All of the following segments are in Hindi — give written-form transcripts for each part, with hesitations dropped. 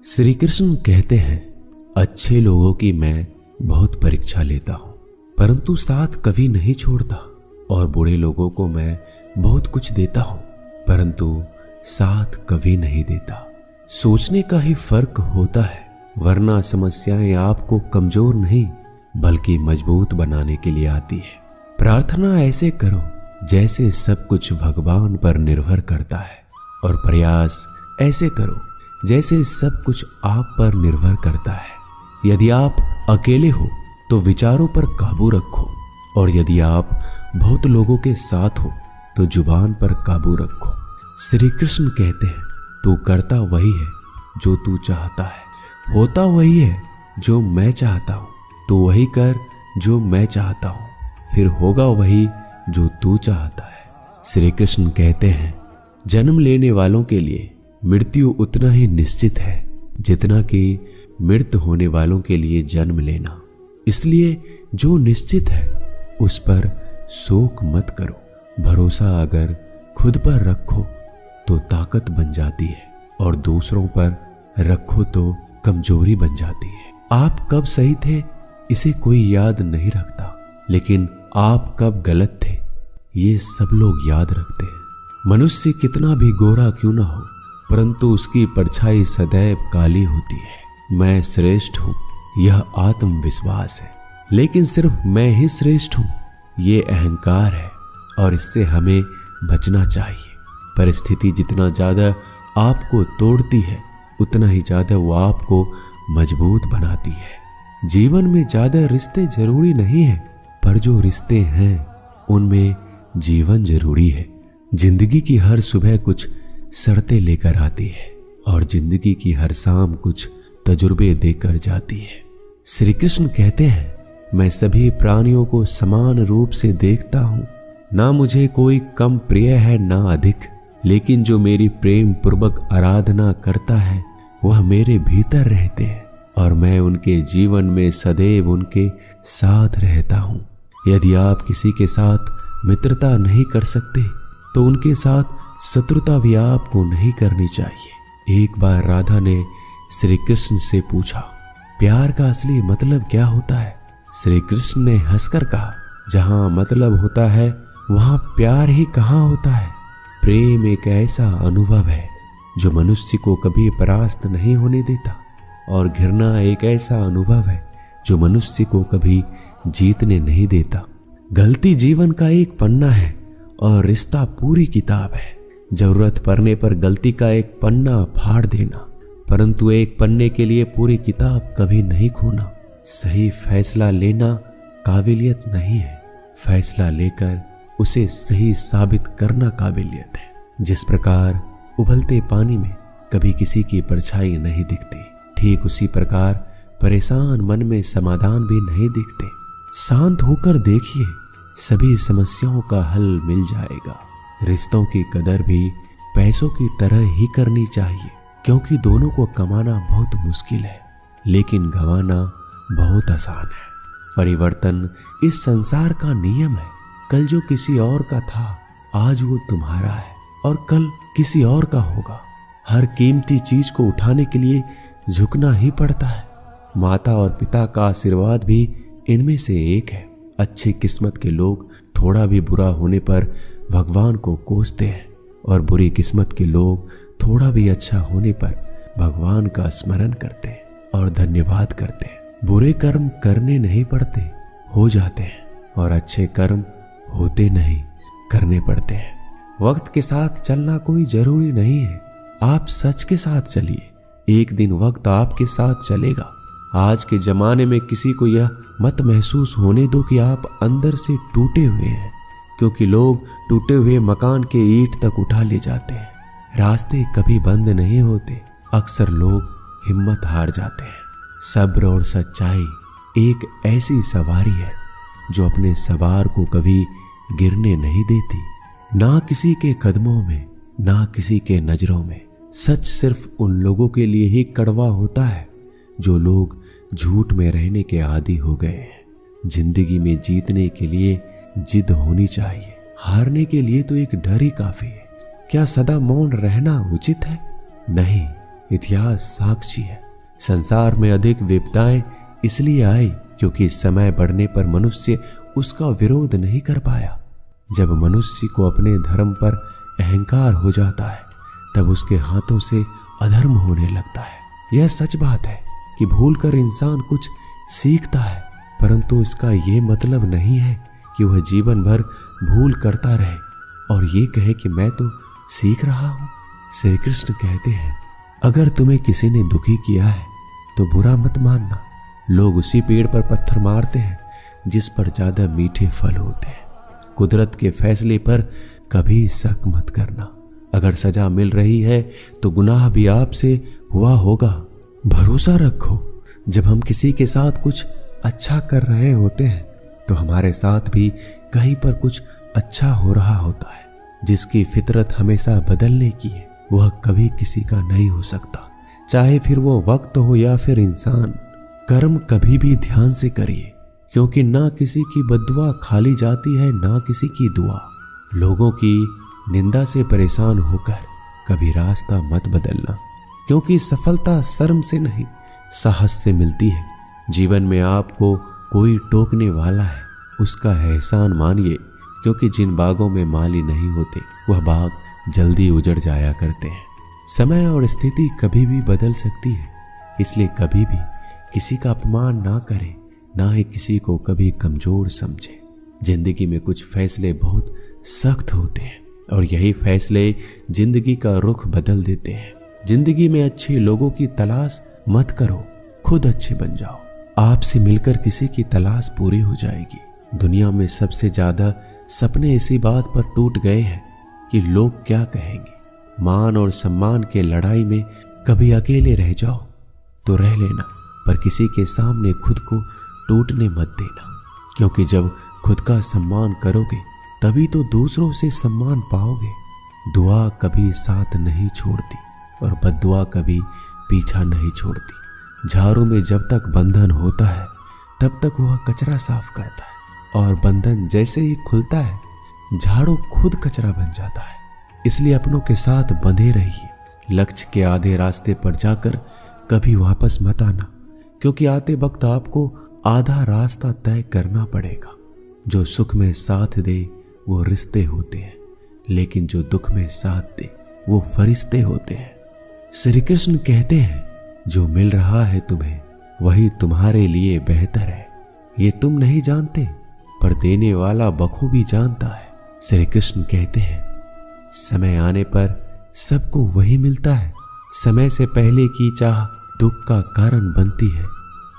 श्री कृष्ण कहते हैं, अच्छे लोगों की मैं बहुत परीक्षा लेता हूं, परंतु साथ कभी नहीं छोड़ता, और बुरे लोगों को मैं बहुत कुछ देता हूं, परंतु साथ कभी नहीं देता। सोचने का ही फर्क होता है, वरना समस्याएं आपको कमजोर नहीं बल्कि मजबूत बनाने के लिए आती है। प्रार्थना ऐसे करो जैसे सब कुछ भगवान पर निर्भर करता है, और प्रयास ऐसे करो जैसे सब कुछ आप पर निर्भर करता है। यदि आप अकेले हो तो विचारों पर काबू रखो, और यदि आप बहुत लोगों के साथ हो तो जुबान पर काबू रखो। श्री कृष्ण कहते हैं, तू करता वही है जो तू चाहता है, होता वही है जो मैं चाहता हूं, तो वही कर जो मैं चाहता हूं, फिर होगा वही जो तू चाहता है। श्री कृष्ण कहते हैं, जन्म लेने वालों के लिए मृत्यु उतना ही निश्चित है जितना कि मृत होने वालों के लिए जन्म लेना। इसलिए जो निश्चित है उस पर शोक मत करो। भरोसा अगर खुद पर रखो तो ताकत बन जाती है, और दूसरों पर रखो तो कमजोरी बन जाती है। आप कब सही थे इसे कोई याद नहीं रखता, लेकिन आप कब गलत थे ये सब लोग याद रखते हैं। मनुष्य कितना भी गोरा क्यों ना हो, परंतु उसकी परछाई सदैव काली होती है। मैं श्रेष्ठ हूं यह आत्मविश्वास है, लेकिन सिर्फ मैं ही श्रेष्ठ हूं ये अहंकार है, और इससे हमें बचना चाहिए। परिस्थिति जितना ज्यादा आपको तोड़ती है उतना ही ज्यादा वो आपको मजबूत बनाती है। जीवन में ज्यादा रिश्ते जरूरी नहीं है, पर जो रिश्ते हैं उनमें जीवन जरूरी है। जिंदगी की हर सुबह कुछ शर्तें लेकर आती है, और जिंदगी की हर शाम कुछ तजुर्बे देकर जाती है। श्री कृष्ण कहते हैं, मैं सभी प्राणियों को समान रूप से देखता हूं, ना मुझे कोई कम प्रिय है ना अधिक, लेकिन जो मेरी प्रेम पूर्वक आराधना करता है वह मेरे भीतर रहते हैं, और मैं उनके जीवन में सदैव उनके साथ रहता हूं। यदि आप किसी के साथ मित्रता नहीं कर सकते तो उनके साथ शत्रुता भी आपको नहीं करनी चाहिए। एक बार राधा ने श्री कृष्ण से पूछा, प्यार का असली मतलब क्या होता है? श्री कृष्ण ने हंसकर कहा, जहां मतलब होता है वहां प्यार ही कहां होता है। प्रेम एक ऐसा अनुभव है जो मनुष्य को कभी परास्त नहीं होने देता, और घृणा एक ऐसा अनुभव है जो मनुष्य को कभी जीतने नहीं देता। गलती जीवन का एक पन्ना है और रिश्ता पूरी किताब है। जरूरत पड़ने पर गलती का एक पन्ना फाड़ देना, परंतु एक पन्ने के लिए पूरी किताब कभी नहीं खोना। सही फैसला लेना काबिलियत नहीं है, फैसला लेकर उसे सही साबित करना काबिलियत है। जिस प्रकार उबलते पानी में कभी किसी की परछाई नहीं दिखती, ठीक उसी प्रकार परेशान मन में समाधान भी नहीं दिखते। शांत होकर देखिए, सभी समस्याओं का हल मिल जाएगा। रिश्तों की कदर भी पैसों की तरह ही करनी चाहिए, क्योंकि दोनों को कमाना बहुत मुश्किल है, लेकिन गंवाना बहुत आसान है। परिवर्तन इस संसार का नियम है। कल जो किसी और का था आज वो तुम्हारा है, और कल किसी और का होगा। हर कीमती चीज को उठाने के लिए झुकना ही पड़ता है। माता और पिता का आशीर्वाद भी इनमें से एक है। अच्छी किस्मत के लोग थोड़ा भी बुरा होने पर भगवान को कोसते हैं, और बुरी किस्मत के लोग थोड़ा भी अच्छा होने पर भगवान का स्मरण करते हैं और धन्यवाद करते हैं। बुरे कर्म करने नहीं पड़ते, हो जाते हैं, और अच्छे कर्म होते नहीं, करने पड़ते हैं। वक्त के साथ चलना कोई जरूरी नहीं है, आप सच के साथ चलिए, एक दिन वक्त आपके साथ चलेगा। आज के जमाने में किसी को यह मत महसूस होने दो कि आप अंदर से टूटे हुए हैं, क्योंकि लोग टूटे हुए मकान के ईंट तक उठा ले जाते हैं। रास्ते कभी बंद नहीं होते, अक्सर लोग हिम्मत हार जाते हैं। सब्र और सच्चाई एक ऐसी सवारी है जो अपने सवार को कभी गिरने नहीं देती, ना किसी के कदमों में, ना किसी के नजरों में। सच सिर्फ उन लोगों के लिए ही कड़वा होता है जो लोग झूठ में रहने के आदी हो गए हैं। जिंदगी में जीतने के लिए जिद होनी चाहिए, हारने के लिए तो एक डर ही काफी है। क्या सदा मौन रहना उचित है? नहीं, इतिहास साक्षी है। संसार में अधिक विपदाएं इसलिए आई क्योंकि समय बढ़ने पर मनुष्य उसका विरोध नहीं कर पाया। जब मनुष्य को अपने धर्म पर अहंकार हो जाता है तब उसके हाथों से अधर्म होने लगता है। यह सच बात है कि भूलकर इंसान कुछ सीखता है, परंतु इसका यह मतलब नहीं है कि वह जीवन भर भूल करता रहे और ये कहे कि मैं तो सीख रहा हूं। श्री कृष्ण कहते हैं, अगर तुम्हें किसी ने दुखी किया है तो बुरा मत मानना। लोग उसी पेड़ पर पत्थर मारते हैं जिस पर ज्यादा मीठे फल होते हैं। कुदरत के फैसले पर कभी शक मत करना। अगर सजा मिल रही है तो गुनाह भी आपसे हुआ होगा। भरोसा रखो, जब हम किसी के साथ कुछ अच्छा कर रहे होते हैं तो हमारे साथ भी कहीं पर कुछ अच्छा हो रहा होता है। जिसकी फितरत हमेशा बदलने की है वह कभी किसी का नहीं हो सकता, चाहे फिर वो वक्त हो या फिर इंसान। कर्म कभी भी ध्यान से करिए, क्योंकि ना किसी की बद्दुआ खाली जाती है ना किसी की दुआ। लोगों की निंदा से परेशान होकर कभी रास्ता मत बदलना, क्योंकि सफलता शर्म से नहीं साहस से मिलती है। जीवन में आपको कोई टोकने वाला है उसका एहसान मानिए, क्योंकि जिन बागों में माली नहीं होते वह बाग जल्दी उजड़ जाया करते हैं। समय और स्थिति कभी भी बदल सकती है, इसलिए कभी भी किसी का अपमान ना करें, ना ही किसी को कभी कमजोर समझे। जिंदगी में कुछ फैसले बहुत सख्त होते हैं और यही फैसले जिंदगी का रुख बदल देते हैं। जिंदगी में अच्छे लोगों की तलाश मत करो, खुद अच्छे बन जाओ। आपसे मिलकर किसी की तलाश पूरी हो जाएगी। दुनिया में सबसे ज्यादा सपने इसी बात पर टूट गए हैं कि लोग क्या कहेंगे। मान और सम्मान के लड़ाई में कभी अकेले रह जाओ तो रह लेना, पर किसी के सामने खुद को टूटने मत देना, क्योंकि जब खुद का सम्मान करोगे तभी तो दूसरों से सम्मान पाओगे। दुआ कभी साथ नहीं छोड़ती और बद्दुआ कभी पीछा नहीं छोड़ती। झाड़ू में जब तक बंधन होता है तब तक वह कचरा साफ करता है, और बंधन जैसे ही खुलता है झाड़ू खुद कचरा बन जाता है। इसलिए अपनों के साथ बंधे रहिए। लक्ष्य के आधे रास्ते पर जाकर कभी वापस मत आना, क्योंकि आते वक्त आपको आधा रास्ता तय करना पड़ेगा। जो सुख में साथ दे वो रिश्ते होते हैं, लेकिन जो दुख में साथ दे वो फरिश्ते होते हैं। श्री कृष्ण कहते हैं, जो मिल रहा है तुम्हें वही तुम्हारे लिए बेहतर है। ये तुम नहीं जानते, पर देने वाला बखूबी जानता है। श्री कृष्ण कहते हैं, समय आने पर सबको वही मिलता है। समय से पहले की चाह दुख का कारण बनती है।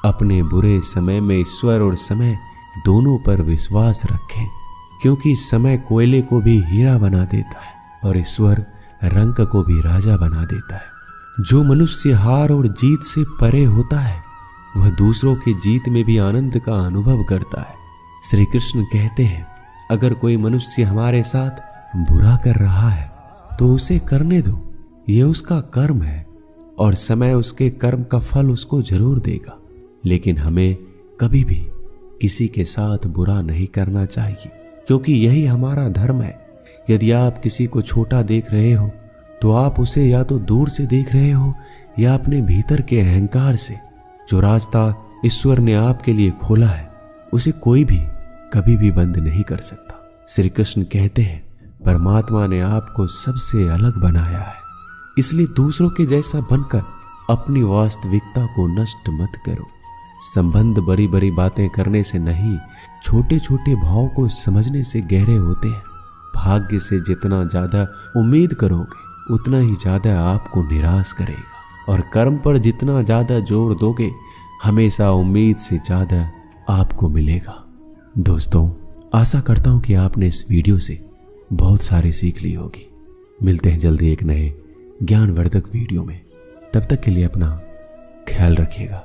अपने बुरे समय में ईश्वर और समय दोनों पर विश्वास रखें, क्योंकि समय कोयले को भी हीरा बना देता है और ईश्वर रंक को भी राजा बना देता है। जो मनुष्य हार और जीत से परे होता है वह दूसरों की जीत में भी आनंद का अनुभव करता है। श्री कृष्ण कहते हैं, अगर कोई मनुष्य हमारे साथ बुरा कर रहा है तो उसे करने दो, यह उसका कर्म है और समय उसके कर्म का फल उसको जरूर देगा। लेकिन हमें कभी भी किसी के साथ बुरा नहीं करना चाहिए, क्योंकि यही हमारा धर्म है। यदि आप किसी को छोटा देख रहे हो तो आप उसे या तो दूर से देख रहे हो या अपने भीतर के अहंकार से। जो रास्ता ईश्वर ने आपके लिए खोला है उसे कोई भी कभी भी बंद नहीं कर सकता। श्री कृष्ण कहते हैं, परमात्मा ने आपको सबसे अलग बनाया है, इसलिए दूसरों के जैसा बनकर अपनी वास्तविकता को नष्ट मत करो। संबंध बड़ी बड़ी बातें करने से नहीं, छोटे छोटे भाव को समझने से गहरे होते हैं। भाग्य से जितना ज्यादा उम्मीद करोगे उतना ही ज्यादा आपको निराश करेगा, और कर्म पर जितना ज्यादा जोर दोगे हमेशा उम्मीद से ज्यादा आपको मिलेगा। दोस्तों, आशा करता हूं कि आपने इस वीडियो से बहुत सारी सीख ली होगी। मिलते हैं जल्दी एक नए ज्ञानवर्धक वीडियो में। तब तक के लिए अपना ख्याल रखिएगा।